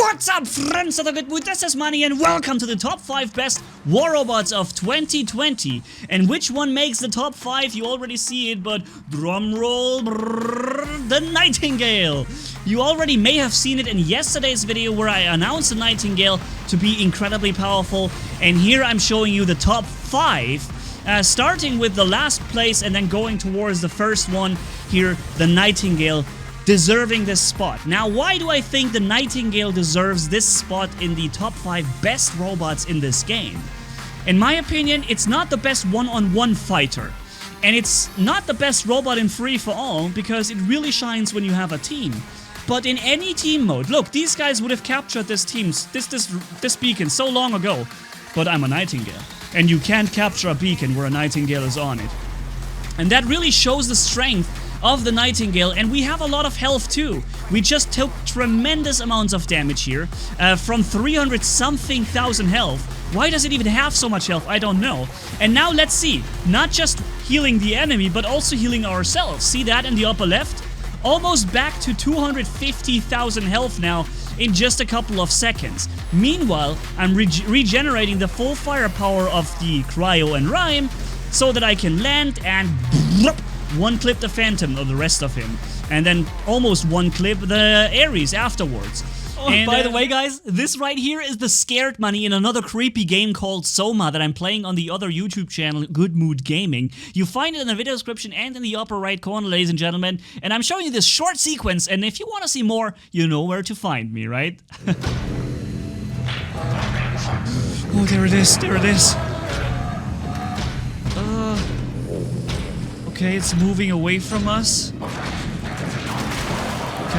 What's up, friends of the good mood? This is Manni and welcome to the top 5 best war robots of 2020. And which one makes the top 5? You already see it, but drumroll, the Nightingale. You already may have seen it in yesterday's video where I announced the Nightingale to be incredibly powerful. And here I'm showing you the top 5, starting with the last place and then going towards the first one here, the Nightingale. Deserving this spot. Now, why do I think the Nightingale deserves this spot in the top 5 best robots in this game? In my opinion, it's not the best one-on-one fighter. And it's not the best robot in free-for-all because it really shines when you have a team. But in any team mode, look, these guys would have captured this beacon so long ago. But I'm a Nightingale. And you can't capture a beacon where a Nightingale is on it. And that really shows the strength of the Nightingale, and we have a lot of health too. We just took tremendous amounts of damage here, from 300 something thousand health. Why does it even have so much health? I don't know. And now let's see, not just healing the enemy, but also healing ourselves. See that in the upper left? Almost back to 250,000 health now in just a couple of seconds. Meanwhile, I'm regenerating the full firepower of the Cryo and Rhyme so that I can land and one-clip the Phantom or the rest of him. And then almost one-clip the Ares afterwards. Oh, and by the way, guys, this right here is the Scared Money in another creepy game called Soma that I'm playing on the other YouTube channel, Good Mood Gaming. You find it in the video description and in the upper right corner, ladies and gentlemen. And I'm showing you this short sequence, and if you want to see more, you know where to find me, right? Oh, there it is, there it is. Okay, it's moving away from us. Can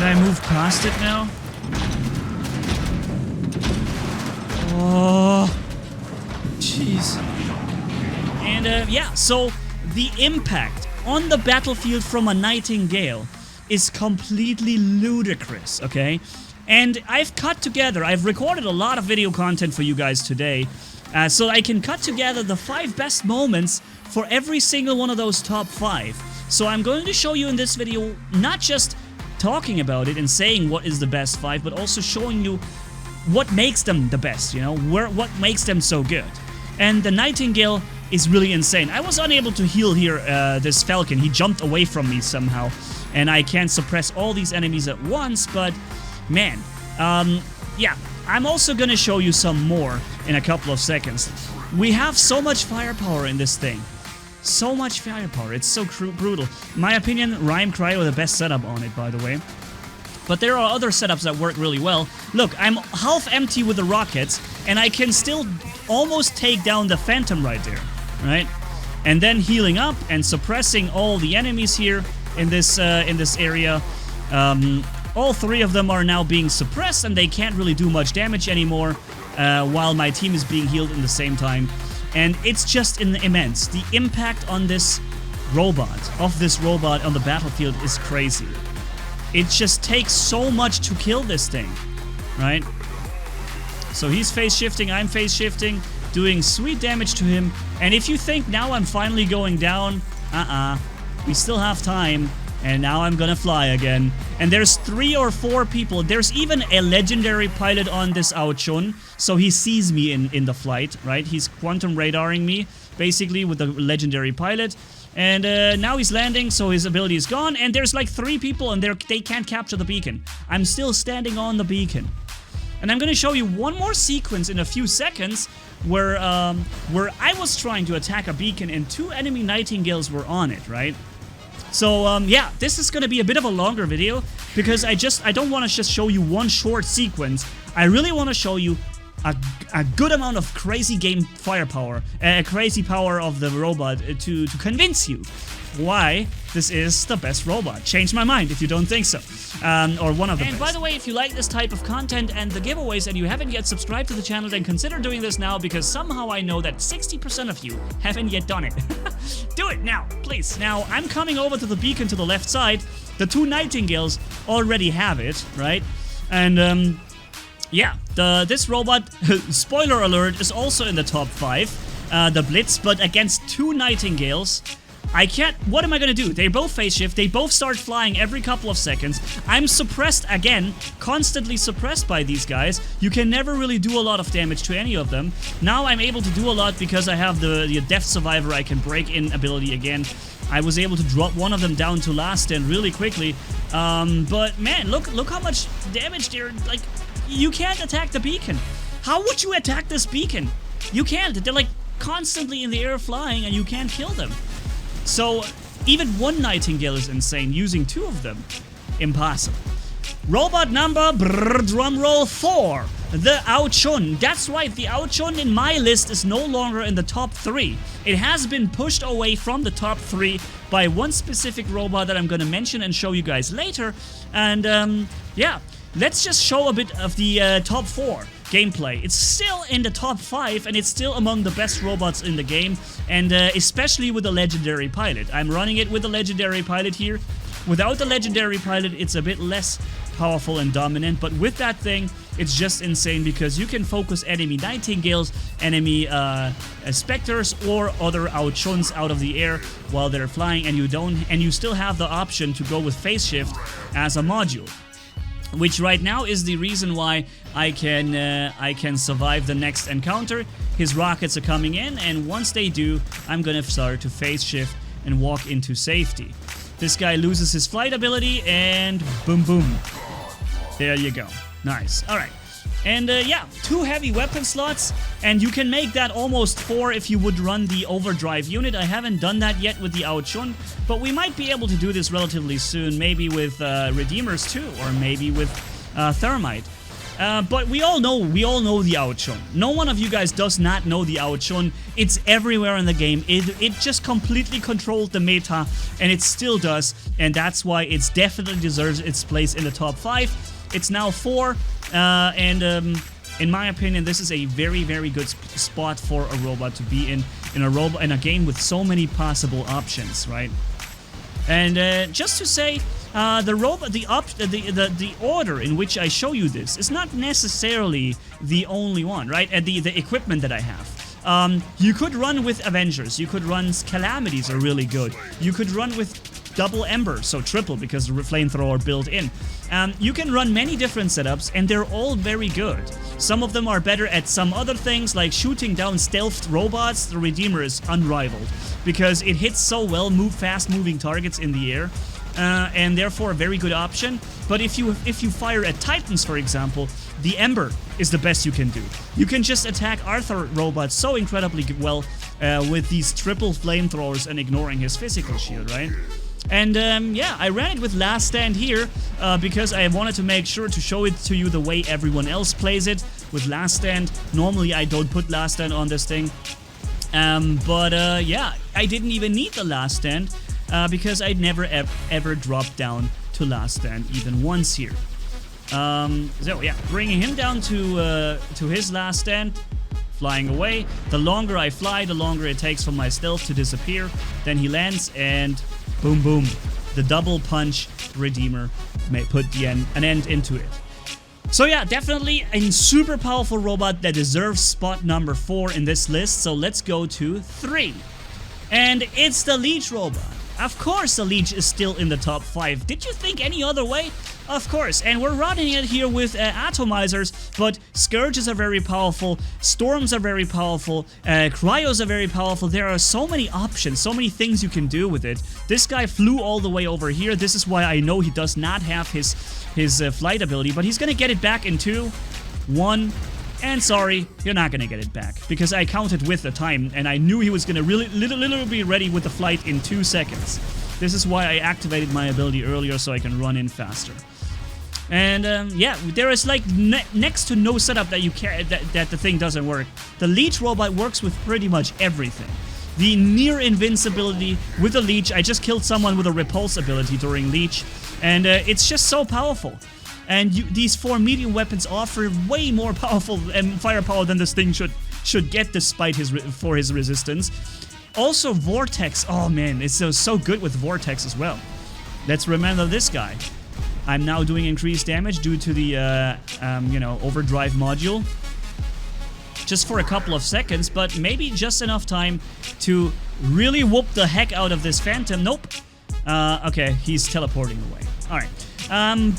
I move past it now? Oh, jeez. And yeah, so the impact on the battlefield from a Nightingale is completely ludicrous, okay? And I've recorded a lot of video content for you guys today, so I can cut together the 5 best moments for every single one of those top 5. So I'm going to show you in this video, not just talking about it and saying what is the best 5, but also showing you what makes them the best, you know, what makes them so good. And the Nightingale is really insane. I was unable to heal here, this Falcon. He jumped away from me somehow, and I can't suppress all these enemies at once, but man, yeah, I'm also gonna show you some more in a couple of seconds. We have so much firepower in this thing. So much firepower, it's so brutal. In my opinion, Rhyme Cryo the best setup on it, by the way. But there are other setups that work really well. Look, I'm half empty with the rockets, and I can still almost take down the Phantom right there, right? And then healing up and suppressing all the enemies here in this area. All 3 of them are now being suppressed, and they can't really do much damage anymore, while my team is being healed in the same time. And it's just immense. The impact on this robot, on the battlefield is crazy. It just takes so much to kill this thing, right? So he's phase shifting, I'm phase shifting, doing sweet damage to him. And if you think now I'm finally going down, we still have time. And now I'm gonna fly again. And there's 3 or 4 people. There's even a legendary pilot on this Ouchun. So he sees me in the flight, right? He's quantum radaring me, basically, with the legendary pilot. And now he's landing, so his ability is gone. And there's like 3 people, and they can't capture the beacon. I'm still standing on the beacon. And I'm gonna show you one more sequence in a few seconds where I was trying to attack a beacon and 2 enemy Nightingales were on it, right? So, yeah, this is gonna be a bit of a longer video because I don't want to just show you one short sequence. I really want to show you a good amount of crazy game firepower, crazy power of the robot to convince you why this is the best robot. Change my mind if you don't think so. Or one of the best. And by the way, if you like this type of content and the giveaways and you haven't yet subscribed to the channel, then consider doing this now because somehow I know that 60% of you haven't yet done it. Do it now, please. Now, I'm coming over to the beacon to the left side. The 2 Nightingales already have it, right? And, yeah, this robot, spoiler alert, is also in the top 5, the Blitz, but against 2 Nightingales. I can't... What am I gonna do? They both phase shift. They both start flying every couple of seconds. I'm suppressed again. Constantly suppressed by these guys. You can never really do a lot of damage to any of them. Now I'm able to do a lot because I have the Death Survivor. I can break in ability again. I was able to drop one of them down to last stand really quickly. But man, look how much damage they're... Like, you can't attack the beacon. How would you attack this beacon? You can't. They're like constantly in the air flying and you can't kill them. So even one Nightingale is insane. Using two of them, impossible. Robot number, drumroll 4. The Ao-Chun. That's right, the Ao-Chun in my list is no longer in the top 3. It has been pushed away from the top 3 by one specific robot that I'm gonna mention and show you guys later. And yeah, let's just show a bit of the top 4 gameplay. It's still in the top 5 and it's still among the best robots in the game, and especially with the legendary pilot. I'm running it with the legendary pilot here. Without the legendary pilot, it's a bit less powerful and dominant, but with that thing, it's just insane because you can focus enemy Nightingales, enemy Spectres, or other Ao-Chuns out of the air while they're flying, and you still have the option to go with phase shift as a module, which right now is the reason why I can survive the next encounter. His rockets are coming in, and once they do, I'm gonna start to phase shift and walk into safety. This guy loses his flight ability, and boom, boom. There you go. Nice. All right. And yeah, 2 heavy weapon slots, and you can make that almost 4 if you would run the overdrive unit. I haven't done that yet with the Ao-Chun, but we might be able to do this relatively soon, maybe with Redeemers too, or maybe with Thermite. But we all know the Ao-Chun. No one of you guys does not know the Ao-Chun. It's everywhere in the game. It just completely controlled the meta, and it still does, and that's why it definitely deserves its place in the top 5. It's now 4, and in my opinion, this is a very, very good spot for a robot to be in a game with so many possible options, right? And just to say, the order in which I show you this is not necessarily the only one, right? And the equipment that I have. You could run with Avengers. You could run Calamities are really good. You could run with double Ember, so triple because the flamethrower built in. You can run many different setups, and they're all very good. Some of them are better at some other things, like shooting down stealthed robots. The Redeemer is unrivaled because it hits so well fast-moving targets in the air, and therefore a very good option. But if you fire at Titans, for example, the Ember is the best you can do. You can just attack Arthur robots so incredibly well with these triple flamethrowers and ignoring his physical shield, right? And yeah, I ran it with Last Stand here because I wanted to make sure to show it to you the way everyone else plays it with Last Stand. Normally I don't put Last Stand on this thing, but yeah, I didn't even need the Last Stand because I'd never ever dropped down to Last Stand even once here. So yeah, bringing him down to his Last Stand, flying away. The longer I fly, the longer it takes for my stealth to disappear. Then he lands and boom, boom. The double punch Redeemer may put an end into it. So yeah, definitely a super powerful robot that deserves spot number 4 in this list. So let's go to 3. And it's the Leech robot. Of course the Leech is still in the top 5. Did you think any other way? Of course, and we're running it here with Atomizers, but Scourges are very powerful, Storms are very powerful, Cryos are very powerful. There are so many options, so many things you can do with it. This guy flew all the way over here. This is why I know he does not have his flight ability, but he's gonna get it back in 2, 1, and sorry, you're not gonna get it back, because I counted with the time, and I knew he was gonna literally be ready with the flight in 2 seconds. This is why I activated my ability earlier, so I can run in faster. And yeah, there is like next to no setup that that the thing doesn't work. The Leech robot works with pretty much everything. The near invincibility with the Leech. I just killed someone with a repulse ability during Leech, and it's just so powerful. And these 4 medium weapons offer way more powerful firepower than this thing should get, despite his resistance. Also Vortex. Oh man, it's so good with Vortex as well. Let's remember this guy. I'm now doing increased damage due to the, you know, overdrive module. just for a couple of seconds, but maybe just enough time to really whoop the heck out of this Phantom. Nope. Okay, he's teleporting away. Alright.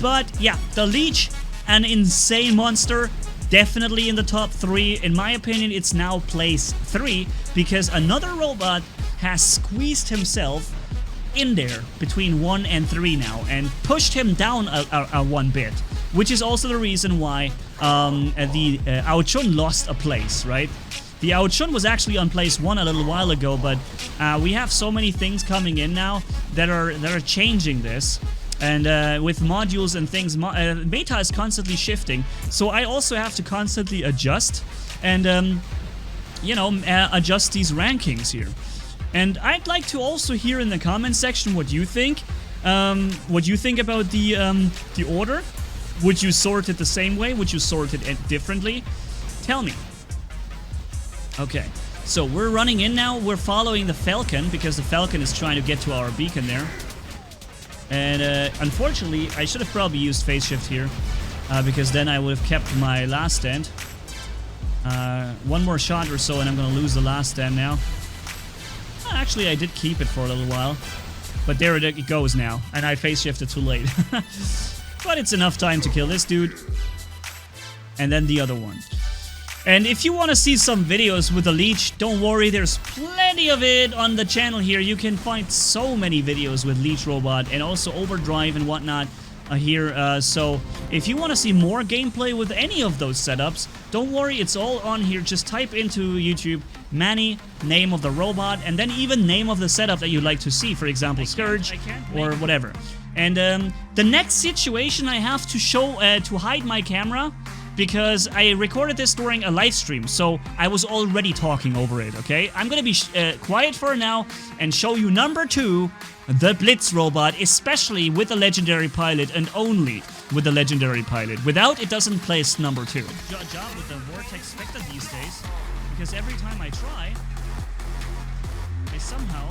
But yeah, the Leech, an insane monster. Definitely in the top 3. In my opinion, it's now place 3 because another robot has squeezed himself in there between 1 and 3 now and pushed him down a 1 bit, which is also the reason why the Aochun lost a place, right? The Aochun was actually on place 1 a little while ago, but we have so many things coming in now that are changing this. And with modules and things, meta is constantly shifting, so I also have to constantly adjust and, you know, adjust these rankings here. And I'd like to also hear in the comment section what you think. What you think about the order. Would you sort it the same way? Would you sort it differently? Tell me. Okay, so we're running in now. We're following the Falcon because the Falcon is trying to get to our beacon there. And unfortunately, I should have probably used phase shift here because then I would have kept my last stand. One more shot or so and I'm going to lose the last stand now. Actually, I did keep it for a little while. But there it goes now. And I phase shifted too late. But it's enough time to kill this dude. And then the other one. And if you want to see some videos with the Leech, don't worry, there's plenty of it on the channel here. You can find so many videos with Leech Robot and also Overdrive and whatnot here. So if you want to see more gameplay with any of those setups, don't worry, it's all on here. Just type into YouTube Manni, name of the robot, and then even name of the setup that you'd like to see. For example, Scourge or whatever. And the next situation I have to show, to hide my camera, because I recorded this during a live stream, so I was already talking over it, okay? I'm gonna be quiet for now and show you number 2, the Blitz robot, especially with the legendary pilot and only with the legendary pilot. Without, it doesn't place number 2. Good job with the Vortex Spectre these days, because every time I try, I somehow...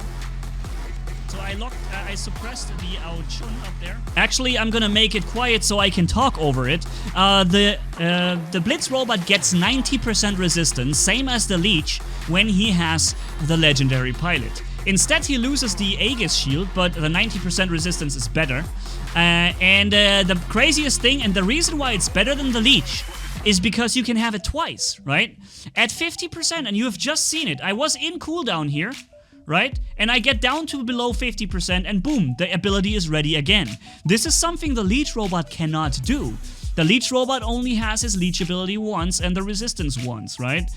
So I suppressed the Aochun up there. Actually, I'm gonna make it quiet so I can talk over it. The Blitz robot gets 90% resistance, same as the Leech, when he has the legendary pilot. Instead, he loses the Aegis shield, but the 90% resistance is better. The craziest thing, and the reason why it's better than the Leech, is because you can have it twice, right? At 50%, and you have just seen it. I was in cooldown here, right? And I get down to below 50% and boom, the ability is ready again. This is something the Leech robot cannot do. The Leech robot only has his Leech ability once and the resistance once, right?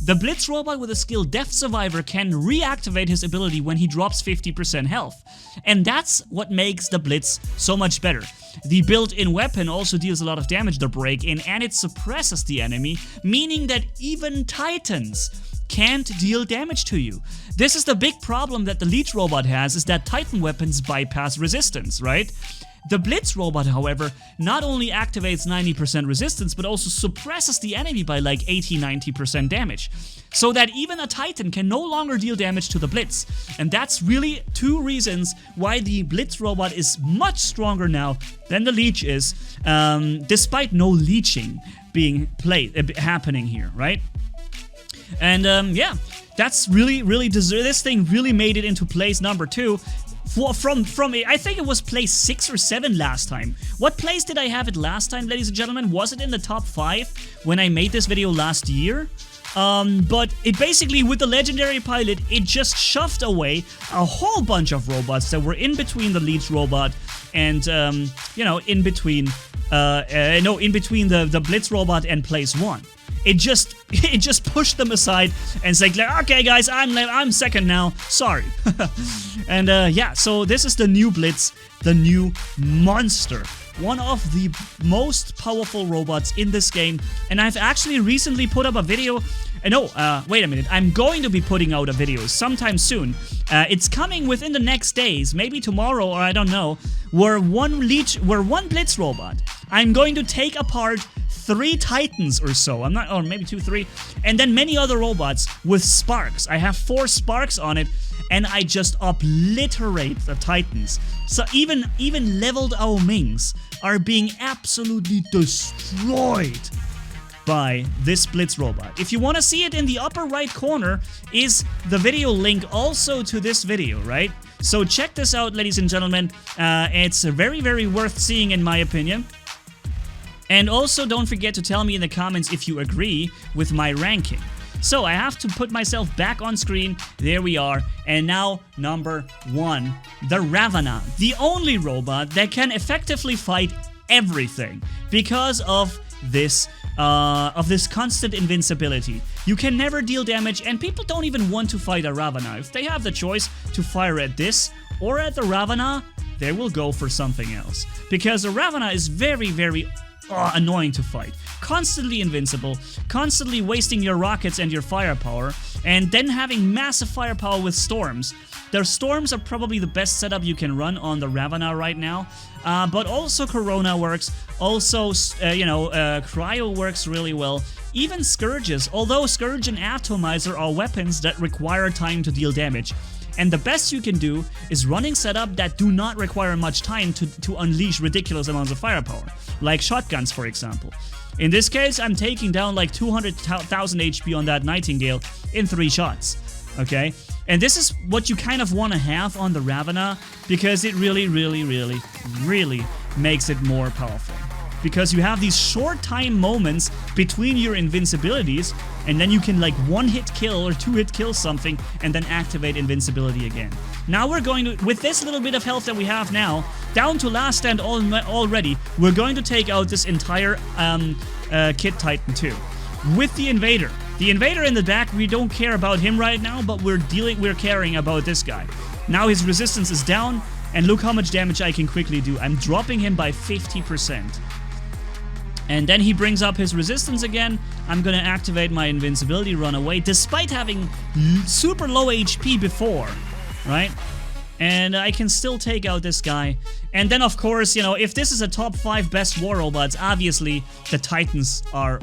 The Blitz robot with the skill Death Survivor can reactivate his ability when he drops 50% health. And that's what makes the Blitz so much better. The built-in weapon also deals a lot of damage to break-in and it suppresses the enemy, meaning that even Titans can't deal damage to you. This is the big problem that the Leech robot has, is that Titan weapons bypass resistance, right? The Blitz robot, however, not only activates 90% resistance, but also suppresses the enemy by like 80-90% damage. So that even a Titan can no longer deal damage to the Blitz. And that's really 2 reasons why the Blitz robot is much stronger now than the Leech is, despite no leeching being happening here, right? And yeah, that's really this thing really made it into place number 2. From I think it was place 6 or 7 last time. What place did I have it last time, ladies and gentlemen? Was it in the top 5 when I made this video last year? But it basically, with the legendary pilot, it just shoved away a whole bunch of robots that were in between the Leech robot and, you know, in between the Blitz robot and place 1. It just pushed them aside and said, like, okay guys, I'm second now, sorry. And yeah, so this is the new Blitz, the new monster. One of the most powerful robots in this game, and I've actually recently put up a video. Wait a minute, I'm going to be putting out a video sometime soon. It's coming within the next days, maybe tomorrow or I don't know, where one Blitz robot, I'm going to take apart 3 Titans or so, or maybe 2, 3, and then many other robots with sparks. I have 4 sparks on it, and I just obliterate the Titans. So even leveled Ao Mings are being absolutely destroyed by this Blitz robot. If you want to see it, in the upper right corner is the video link also to this video, right? So check this out, ladies and gentlemen. It's very, very worth seeing in my opinion. And also don't forget to tell me in the comments if you agree with my ranking. So I have to put myself back on screen. There we are. And now number 1, the Ravana, the only robot that can effectively fight everything because of this constant invincibility. You can never deal damage, and people don't even want to fight a Ravana. If they have the choice to fire at this or at the Ravana, they will go for something else. Because the Ravana is very, very annoying to fight. Constantly invincible, constantly wasting your rockets and your firepower, and then having massive firepower with storms. Their storms are probably the best setup you can run on the Ravana right now, but also Corona works, also, Cryo works really well, even Scourges, although Scourge and Atomizer are weapons that require time to deal damage. And the best you can do is running setup that do not require much time to unleash ridiculous amounts of firepower, like shotguns, for example. In this case, I'm taking down like 200,000 HP on that Nightingale in 3 shots, okay? And this is what you kind of want to have on the Ravana, because it really, really, really, really makes it more powerful. Because you have these short time moments between your invincibilities, and then you can like 1-hit kill or 2-hit kill something and then activate invincibility again. Now we're going to, with this little bit of health that we have now, down to last stand already, we're going to take out this entire Kid Titan too. With the Invader. The Invader in the back, we don't care about him right now, but we're caring about this guy. Now his resistance is down, and look how much damage I can quickly do. I'm dropping him by 50%. And then he brings up his resistance again. I'm gonna activate my invincibility, run away, despite having super low HP before, right? And I can still take out this guy. And then, of course, you know, if this is a top 5 best war robots, obviously the Titans are...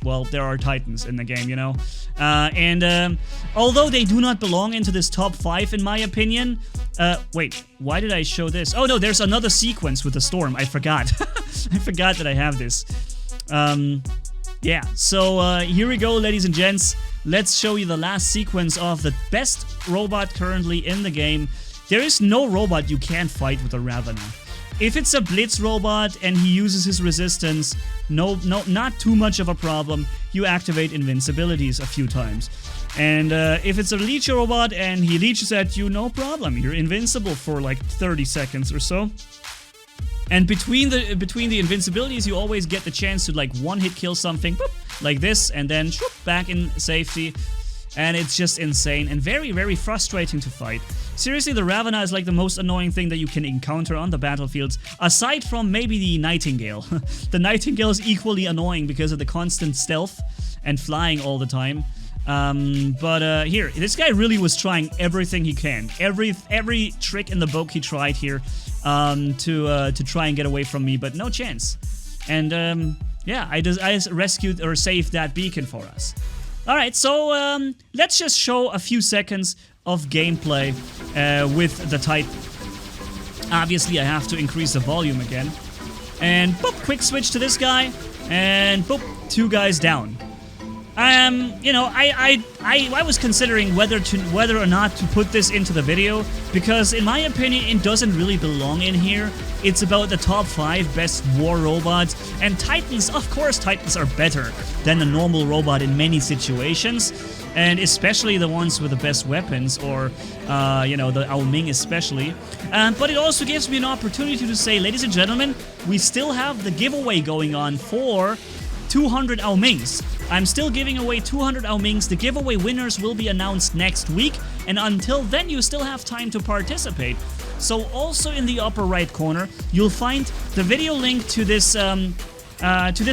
well, there are Titans in the game, you know. Although they do not belong into this top 5, in my opinion... wait, why did I show this? Oh, no, there's another sequence with the storm. I forgot. I forgot that I have this. Yeah, so here we go, ladies and gents. Let's show you the last sequence of the best robot currently in the game. There is no robot you can't fight with a Ravana. If it's a Blitz robot and he uses his resistance, no, not too much of a problem. You activate invincibilities a few times. And if it's a Leech robot and he leeches at you, no problem. You're invincible for like 30 seconds or so. And between the invincibilities, you always get the chance to like 1-hit kill something, boop, like this, and then shoop, back in safety. And it's just insane and very, very frustrating to fight. Seriously, the Ravana is like the most annoying thing that you can encounter on the battlefields, aside from maybe the Nightingale. The Nightingale is equally annoying because of the constant stealth and flying all the time. Here, this guy really was trying everything he can. Every trick in the book he tried here to try and get away from me, but no chance. And yeah, I rescued or saved that beacon for us. Alright, so let's just show a few seconds of gameplay with the Titan. Obviously, I have to increase the volume again. And boop, quick switch to this guy, and boop, 2 guys down. You know, I was considering whether or not to put this into the video, because in my opinion, it doesn't really belong in here. It's about the top 5 best war robots, and Titans, of course, Titans are better than a normal robot in many situations, and especially the ones with the best weapons, or, you know, the Ao Ming especially. But it also gives me an opportunity to say, ladies and gentlemen, we still have the giveaway going on for 200 Ao Mings. I'm still giving away 200 Ao Mings. The giveaway winners will be announced next week, and until then you still have time to participate. So also in the upper right corner, you'll find the video link to this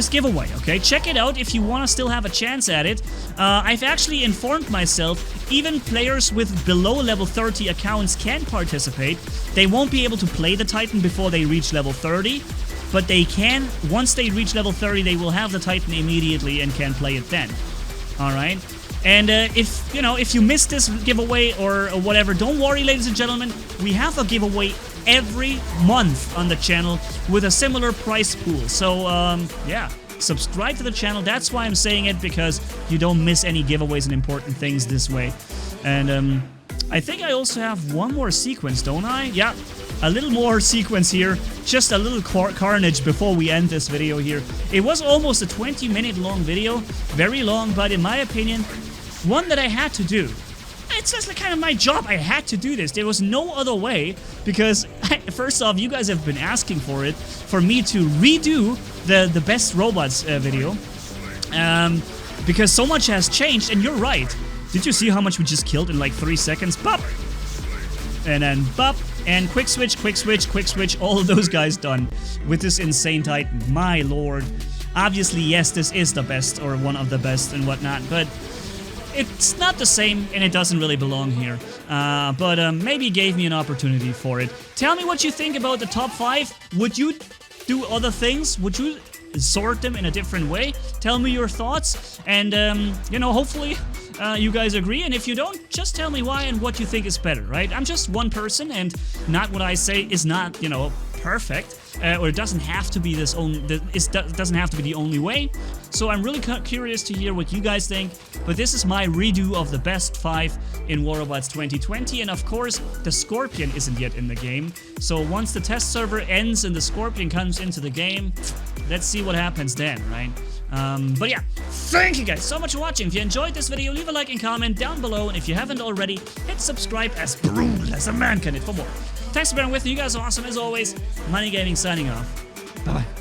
giveaway, okay? Check it out if you want to still have a chance at it. I've actually informed myself, even players with below level 30 accounts can participate. They won't be able to play the Titan before they reach level 30, but they can. Once they reach level 30, they will have the Titan immediately and can play it then. Alright? And if you missed this giveaway or whatever, don't worry, ladies and gentlemen. We have a giveaway every month on the channel with a similar price pool. So, yeah. subscribe to the channel. That's why I'm saying it, because you don't miss any giveaways and important things this way. And I think I also have one more sequence, don't I? Yeah, a little more sequence here. Just a little carnage before we end this video here. It was almost a 20-minute long video. Very long, but in my opinion, one that I had to do. It's just like kind of my job. I had to do this. There was no other way, because first off, you guys have been asking for it, for me to redo the best robots video, because so much has changed. And you're right. Did you see how much we just killed in like 3 seconds? Bop, and then bop, and quick switch, quick switch, quick switch. All of those guys done with this insane Titan. My lord. Obviously, yes, this is the best, or one of the best and whatnot, but it's not the same, and it doesn't really belong here. But maybe gave me an opportunity for it. Tell me what you think about the top 5. Would you do other things? Would you sort them in a different way? Tell me your thoughts, and you know, hopefully you guys agree. And if you don't, just tell me why and what you think is better, right? I'm just one person, and not what I say is not, you know, perfect. Or it doesn't have to be doesn't have to be the only way. So I'm really curious to hear what you guys think. But this is my redo of the best 5 in War Robots 2020, and of course the Scorpion isn't yet in the game. So once the test server ends and the Scorpion comes into the game, let's see what happens then, right? But yeah, thank you guys so much for watching. If you enjoyed this video, leave a like and comment down below, and if you haven't already, hit subscribe as brutal as a man can it for more. Thanks for bearing with me. You guys are awesome as always. Manni-Gaming signing off. Bye-bye.